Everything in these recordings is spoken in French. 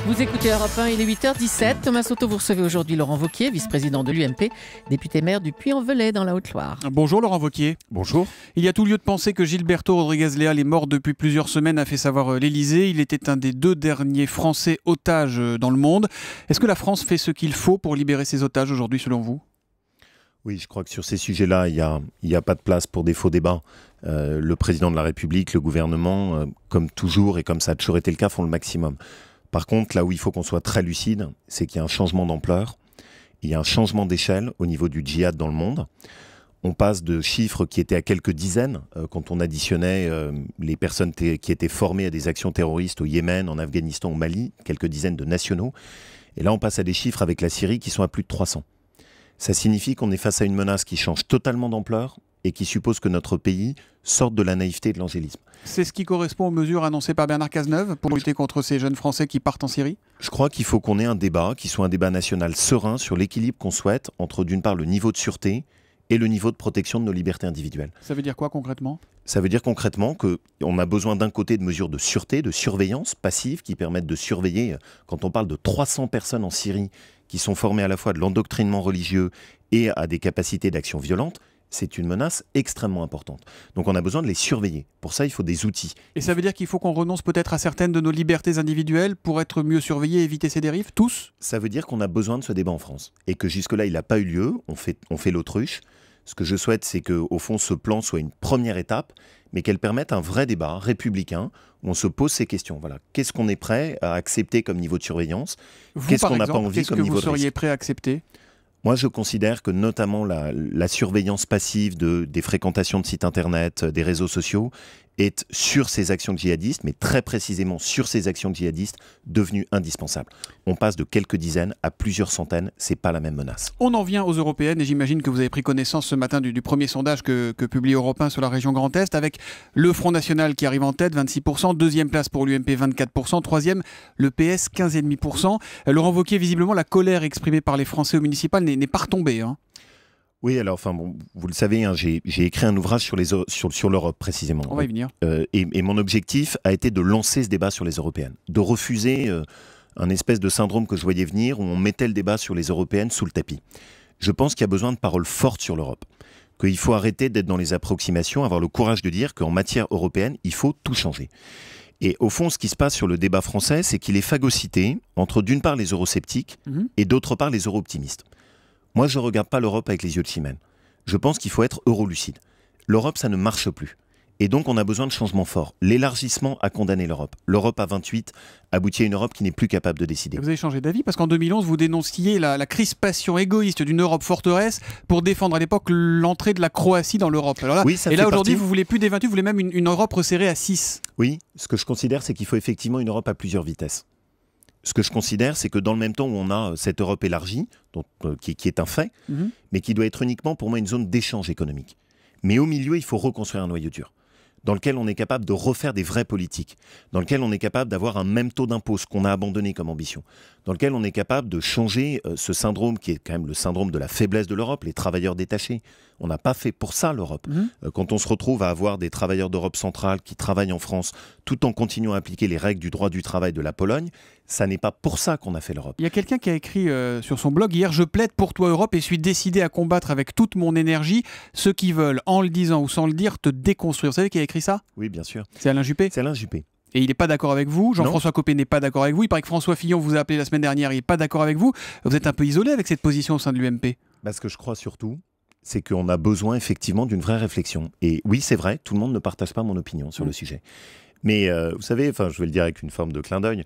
Vous écoutez Europe 1, il est 8h17. Thomas Soto, vous recevez aujourd'hui Laurent Wauquiez, vice-président de l'UMP, député maire du Puy-en-Velay dans la Haute-Loire. Bonjour Laurent Wauquiez. Bonjour. Il y a tout lieu de penser que Gilberto Rodríguez-Leal est mort depuis plusieurs semaines, a fait savoir l'Élysée. Il était un des 2 derniers Français otages dans le monde. Est-ce que la France fait ce qu'il faut pour libérer ses otages aujourd'hui selon vous ? Oui, je crois que sur ces sujets-là, il n'y a pas de place pour des faux débats. Le président de la République, le gouvernement, comme toujours et comme ça a toujours été le cas, font le maximum. Par contre, là où il faut qu'on soit très lucide, c'est qu'il y a un changement d'ampleur, il y a un changement d'échelle au niveau du djihad dans le monde. On passe de chiffres qui étaient à quelques dizaines, quand on additionnait les personnes qui étaient formées à des actions terroristes au Yémen, en Afghanistan, au Mali, quelques dizaines de nationaux. Et là, on passe à des chiffres avec la Syrie qui sont à plus de 300. Ça signifie qu'on est face à une menace qui change totalement d'ampleur et qui suppose que notre pays sorte de la naïveté et de l'angélisme. C'est ce qui correspond aux mesures annoncées par Bernard Cazeneuve pour lutter contre ces jeunes Français qui partent en Syrie ? Je crois qu'il faut qu'on ait un débat, qui soit un débat national serein sur l'équilibre qu'on souhaite entre, d'une part, le niveau de sûreté et le niveau de protection de nos libertés individuelles. Ça veut dire quoi concrètement ? Ça veut dire concrètement qu'on a besoin d'un côté de mesures de sûreté, de surveillance passive qui permettent de surveiller, quand on parle de 300 personnes en Syrie qui sont formées à la fois de l'endoctrinement religieux et à des capacités d'action violente, c'est une menace extrêmement importante. Donc on a besoin de les surveiller. Pour ça, il faut des outils. Et ça veut dire qu'il faut qu'on renonce peut-être à certaines de nos libertés individuelles pour être mieux surveillés et éviter ces dérives, tous ? Ça veut dire qu'on a besoin de ce débat en France. Et que jusque-là, il n'a pas eu lieu. On fait l'autruche. Ce que je souhaite, c'est qu'au fond, ce plan soit une première étape, mais qu'elle permette un vrai débat républicain où on se pose ces questions. Voilà. Qu'est-ce qu'on est prêt à accepter comme niveau de surveillance ? Qu'est-ce qu'on n'a pas envie comme niveau de risque ? Qu'est-ce que vous seriez prêt à accepter ? Moi, je considère que notamment la surveillance passive des fréquentations de sites internet, des réseaux sociaux, est sur ces actions djihadistes, mais très précisément sur ces actions djihadistes, devenue indispensable. On passe de quelques dizaines à plusieurs centaines, c'est pas la même menace. On en vient aux européennes et j'imagine que vous avez pris connaissance ce matin du premier sondage que publie Europe 1 sur la région Grand Est, avec le Front National qui arrive en tête, 26%, deuxième place pour l'UMP, 24%, troisième, le PS, 15,5%. Laurent Wauquiez, visiblement, la colère exprimée par les Français au municipal n'est pas retombée, hein. Oui, alors, vous le savez, hein, j'ai écrit un ouvrage sur l'Europe, précisément. On va y venir. Et mon objectif a été de lancer ce débat sur les européennes, de refuser un espèce de syndrome que je voyais venir, où on mettait le débat sur les européennes sous le tapis. Je pense qu'il y a besoin de paroles fortes sur l'Europe, qu'il faut arrêter d'être dans les approximations, avoir le courage de dire qu'en matière européenne, il faut tout changer. Et au fond, ce qui se passe sur le débat français, c'est qu'il est phagocyté entre, d'une part, les eurosceptiques et d'autre part, les euro-optimistes. Moi, je ne regarde pas l'Europe avec les yeux de Chimène. Je pense qu'il faut être eurolucide. L'Europe, ça ne marche plus. Et donc, on a besoin de changements forts. L'élargissement a condamné l'Europe. L'Europe à 28 aboutit à une Europe qui n'est plus capable de décider. Vous avez changé d'avis parce qu'en 2011, vous dénonciez la crispation égoïste d'une Europe forteresse pour défendre à l'époque l'entrée de la Croatie dans l'Europe. Alors là, oui, et là, aujourd'hui, vous ne voulez plus des 28, vous voulez même une Europe resserrée à 6. Oui, ce que je considère, c'est qu'il faut effectivement une Europe à plusieurs vitesses. Ce que je considère, c'est que dans le même temps où on a cette Europe élargie, qui est un fait, mais qui doit être uniquement pour moi une zone d'échange économique. Mais au milieu, il faut reconstruire un noyau dur, dans lequel on est capable de refaire des vraies politiques, dans lequel on est capable d'avoir un même taux d'impôt, ce qu'on a abandonné comme ambition, dans lequel on est capable de changer ce syndrome qui est quand même le syndrome de la faiblesse de l'Europe, les travailleurs détachés. On n'a pas fait pour ça l'Europe. Quand on se retrouve à avoir des travailleurs d'Europe centrale qui travaillent en France tout en continuant à appliquer les règles du droit du travail de la Pologne, ça n'est pas pour ça qu'on a fait l'Europe. Il y a quelqu'un qui a écrit sur son blog hier « Je plaide pour toi Europe et suis décidé à combattre avec toute mon énergie ceux qui veulent, en le disant ou sans le dire, te déconstruire ». Vous savez qui a écrit ça ? Oui, bien sûr. C'est Alain Juppé ? C'est Alain Juppé. Et il n'est pas d'accord avec vous. Jean-François Copé n'est pas d'accord avec vous. Il paraît que François Fillon vous a appelé la semaine dernière, il n'est pas d'accord avec vous. Vous êtes un peu isolé avec cette position au sein de l'UMP. Ce que je crois surtout, c'est qu'on a besoin effectivement d'une vraie réflexion. Et oui, c'est vrai, tout le monde ne partage pas mon opinion sur le sujet. Mais vous savez, je vais le dire avec une forme de clin d'œil,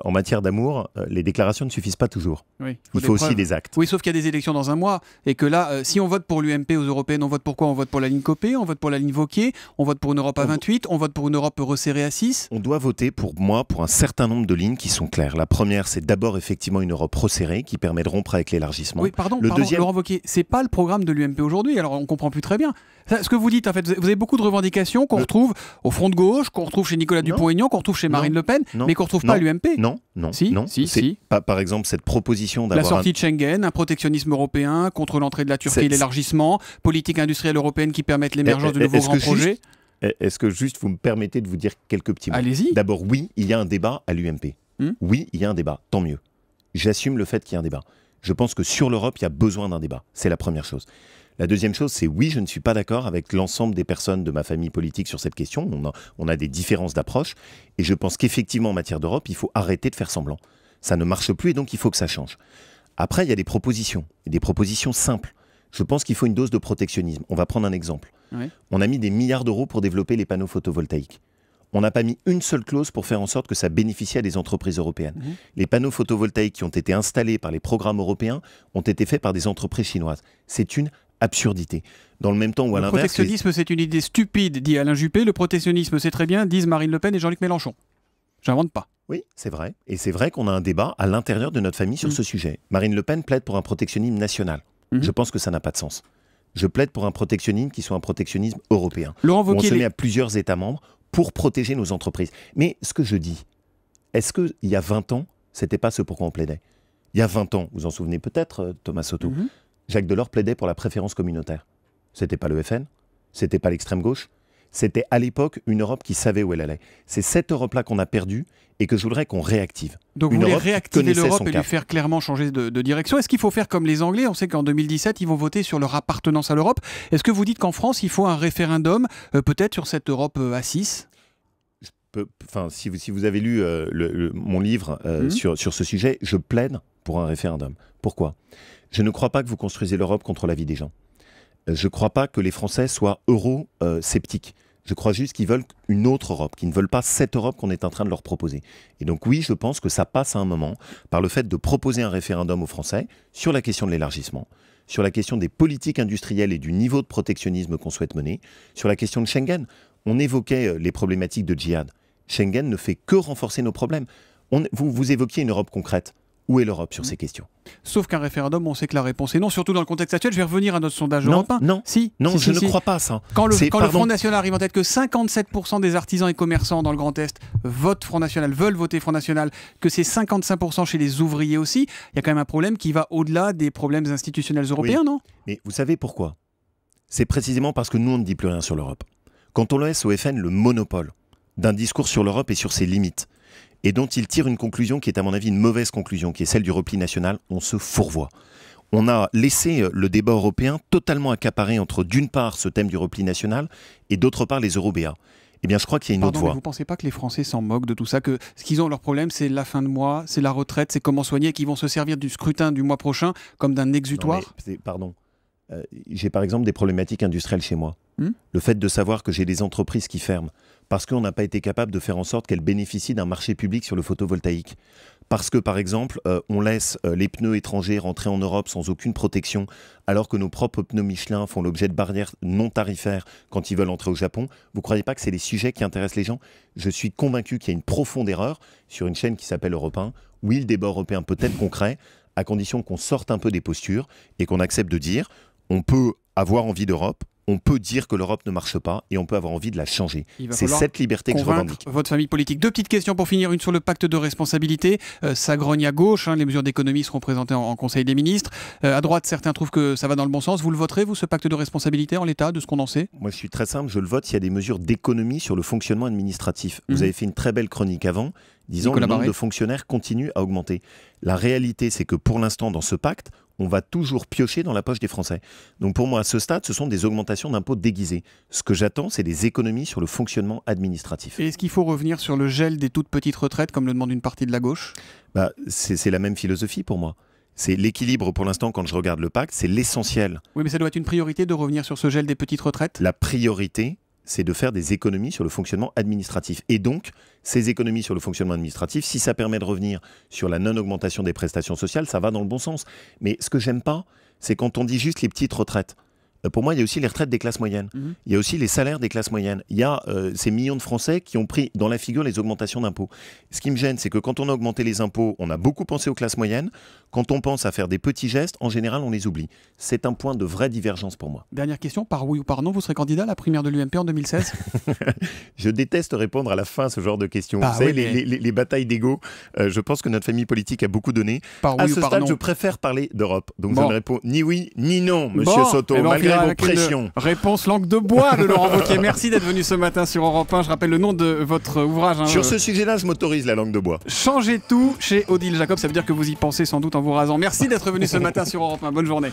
en matière d'amour, les déclarations ne suffisent pas toujours. Oui, il faut aussi des actes. Oui, sauf qu'il y a des élections dans un mois et que là, si on vote pour l'UMP aux européennes, on vote pour quoi ? On vote pour la ligne Copé, on vote pour la ligne Wauquiez, on vote pour une Europe à 28, on vote pour une Europe resserrée à 6. On doit voter pour moi pour un certain nombre de lignes qui sont claires. La première, c'est d'abord effectivement une Europe resserrée qui permet de rompre avec l'élargissement. Oui, pardon, Laurent Wauquiez, c'est pas le programme de l'UMP aujourd'hui, alors on comprend plus très bien. Ce que vous dites, en fait, vous avez beaucoup de revendications qu'on retrouve au Front de gauche, qu'on retrouve chez Nicolas Dupont-Aignan, qu'on retrouve chez Marine Le Pen, mais qu'on retrouve pas à l'UMP. Non. Si. Par exemple, cette proposition d'avoir... La sortie de Schengen, un protectionnisme européen contre l'entrée de la Turquie et l'élargissement, politique industrielle européenne qui permette l'émergence de nouveaux grands projets. Est-ce que juste vous me permettez de vous dire quelques petits mots ? Allez-y. D'abord, oui, il y a un débat à l'UMP. Oui, il y a un débat, tant mieux. J'assume le fait qu'il y a un débat. Je pense que sur l'Europe, il y a besoin d'un débat. C'est la première chose. La deuxième chose, c'est oui, je ne suis pas d'accord avec l'ensemble des personnes de ma famille politique sur cette question. On a des différences d'approche. Et je pense qu'effectivement, en matière d'Europe, il faut arrêter de faire semblant. Ça ne marche plus et donc il faut que ça change. Après, il y a des propositions, et des propositions simples. Je pense qu'il faut une dose de protectionnisme. On va prendre un exemple. Oui. On a mis des milliards d'euros pour développer les panneaux photovoltaïques. On n'a pas mis une seule clause pour faire en sorte que ça bénéficie à des entreprises européennes. Les panneaux photovoltaïques qui ont été installés par les programmes européens ont été faits par des entreprises chinoises. C'est une absurdité. Dans le même temps où à l'inverse... Le protectionnisme, c'est une idée stupide, dit Alain Juppé. Le protectionnisme, c'est très bien, disent Marine Le Pen et Jean-Luc Mélenchon. J'invente pas. Oui, c'est vrai. Et c'est vrai qu'on a un débat à l'intérieur de notre famille sur ce sujet. Marine Le Pen plaide pour un protectionnisme national. Je pense que ça n'a pas de sens. Je plaide pour un protectionnisme qui soit un protectionnisme européen. Laurent Wauquiez, on se met à plusieurs États membres pour protéger nos entreprises. Mais ce que je dis, est-ce qu'il y a 20 ans, c'était pas ce pour quoi on plaidait? Il y a 20 ans, vous en souvenez peut-être, Thomas Soto, Jacques Delors plaidait pour la préférence communautaire. C'était pas le FN, c'était pas l'extrême gauche, c'était à l'époque une Europe qui savait où elle allait. C'est cette Europe-là qu'on a perdue et que je voudrais qu'on réactive. Donc vous voulez réactiver l'Europe et lui faire clairement changer de direction. Est-ce qu'il faut faire comme les Anglais? On sait qu'en 2017, ils vont voter sur leur appartenance à l'Europe. Est-ce que vous dites qu'en France, il faut un référendum, peut-être sur cette Europe à 6? Si vous avez lu mon livre sur ce sujet, je plaide pour un référendum. Pourquoi? Je ne crois pas que vous construisez l'Europe contre la vie des gens. Je ne crois pas que les Français soient euro-sceptiques. Je crois juste qu'ils veulent une autre Europe, qu'ils ne veulent pas cette Europe qu'on est en train de leur proposer. Et donc oui, je pense que ça passe à un moment par le fait de proposer un référendum aux Français sur la question de l'élargissement, sur la question des politiques industrielles et du niveau de protectionnisme qu'on souhaite mener, sur la question de Schengen. On évoquait les problématiques de djihad. Schengen ne fait que renforcer nos problèmes. Vous évoquiez une Europe concrète. Où est l'Europe sur ces questions? Sauf qu'un référendum, on sait que la réponse est non, surtout dans le contexte actuel. Je vais revenir à notre sondage européen. Non, je ne crois pas à ça. Quand le Front National arrive en tête que 57% des artisans et commerçants dans le Grand Est votent Front National, veulent voter Front National, que c'est 55% chez les ouvriers aussi, il y a quand même un problème qui va au-delà des problèmes institutionnels européens, non? Mais vous savez pourquoi? C'est précisément parce que nous, on ne dit plus rien sur l'Europe. Quand on laisse au FN le monopole d'un discours sur l'Europe et sur ses limites, et dont il tire une conclusion qui est à mon avis une mauvaise conclusion, qui est celle du repli national, on se fourvoie. On a laissé le débat européen totalement accaparé entre d'une part ce thème du repli national et d'autre part les Eurobéas. Eh bien je crois qu'il y a une autre voie. Vous ne pensez pas que les Français s'en moquent de tout ça, que ce qu'ils ont leur problème c'est la fin de mois, c'est la retraite, c'est comment soigner, et qu'ils vont se servir du scrutin du mois prochain comme d'un exutoire? Pardon. J'ai par exemple des problématiques industrielles chez moi. Le fait de savoir que j'ai des entreprises qui ferment parce qu'on n'a pas été capable de faire en sorte qu'elles bénéficient d'un marché public sur le photovoltaïque. Parce que, par exemple, on laisse les pneus étrangers rentrer en Europe sans aucune protection, alors que nos propres pneus Michelin font l'objet de barrières non tarifaires quand ils veulent entrer au Japon. Vous ne croyez pas que c'est les sujets qui intéressent les gens? Je suis convaincu qu'il y a une profonde erreur sur une chaîne qui s'appelle Europe 1. Oui, le débat européen peut être concret, à condition qu'on sorte un peu des postures et qu'on accepte de dire on peut avoir envie d'Europe, on peut dire que l'Europe ne marche pas et on peut avoir envie de la changer. C'est cette liberté que je revendique. Votre famille politique. Deux petites questions pour finir. Une sur le pacte de responsabilité. Ça grogne à gauche. Les mesures d'économie seront présentées en Conseil des ministres. À droite, certains trouvent que ça va dans le bon sens. Vous le voterez, vous, ce pacte de responsabilité en l'état, de ce qu'on en sait? Moi, je suis très simple. Je le vote s'il y a des mesures d'économie sur le fonctionnement administratif. Vous avez fait une très belle chronique avant, disant que le nombre de fonctionnaires continue à augmenter. La réalité, c'est que pour l'instant, dans ce pacte, on va toujours piocher dans la poche des Français. Donc pour moi, à ce stade, ce sont des augmentations d'impôts déguisées. Ce que j'attends, c'est des économies sur le fonctionnement administratif. Et est-ce qu'il faut revenir sur le gel des toutes petites retraites, comme le demande une partie de la gauche? C'est la même philosophie pour moi. C'est l'équilibre pour l'instant, quand je regarde le pacte, c'est l'essentiel. Oui, mais ça doit être une priorité de revenir sur ce gel des petites retraites? La priorité, c'est de faire des économies sur le fonctionnement administratif. Et donc, ces économies sur le fonctionnement administratif, si ça permet de revenir sur la non-augmentation des prestations sociales, ça va dans le bon sens. Mais ce que j'aime pas, c'est quand on dit juste les petites retraites. Pour moi, il y a aussi les retraites des classes moyennes. Il y a aussi les salaires des classes moyennes. Il y a ces millions de Français qui ont pris dans la figure les augmentations d'impôts. Ce qui me gêne, c'est que quand on a augmenté les impôts, on a beaucoup pensé aux classes moyennes. Quand on pense à faire des petits gestes, en général, on les oublie. C'est un point de vraie divergence pour moi. Dernière question, par oui ou par non, vous serez candidat à la primaire de l'UMP en 2016? Je déteste répondre à la fin à ce genre de questions. Vous savez, les batailles d'ego, je pense que notre famille politique a beaucoup donné. Par oui à ou ce par stade, non. je préfère parler d'Europe. Donc je ne réponds ni oui ni non, monsieur Soto. Malgré malgré vos avec pressions. une réponse langue de bois de Laurent Wauquiez. Merci d'être venu ce matin sur Europe 1. Je rappelle le nom de votre ouvrage. Sur ce sujet-là, je m'autorise la langue de bois. Changez tout chez Odile Jacob. Ça veut dire que vous y pensez sans doute en vous rasant. Merci d'être venu ce matin sur Europe 1. Bonne journée.